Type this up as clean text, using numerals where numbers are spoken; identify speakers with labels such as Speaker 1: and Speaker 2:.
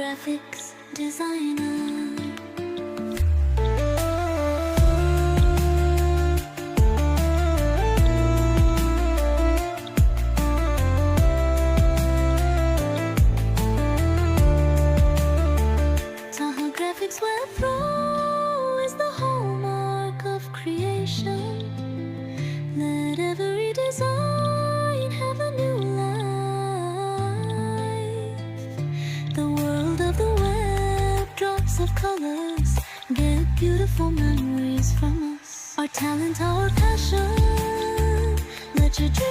Speaker 1: graphics designer. Taha graphics where pro is the hallmark of creation. Let every design have a new life. The world of the web, drops of colors, get beautiful memories from us. Our talent, our passion, let your dreams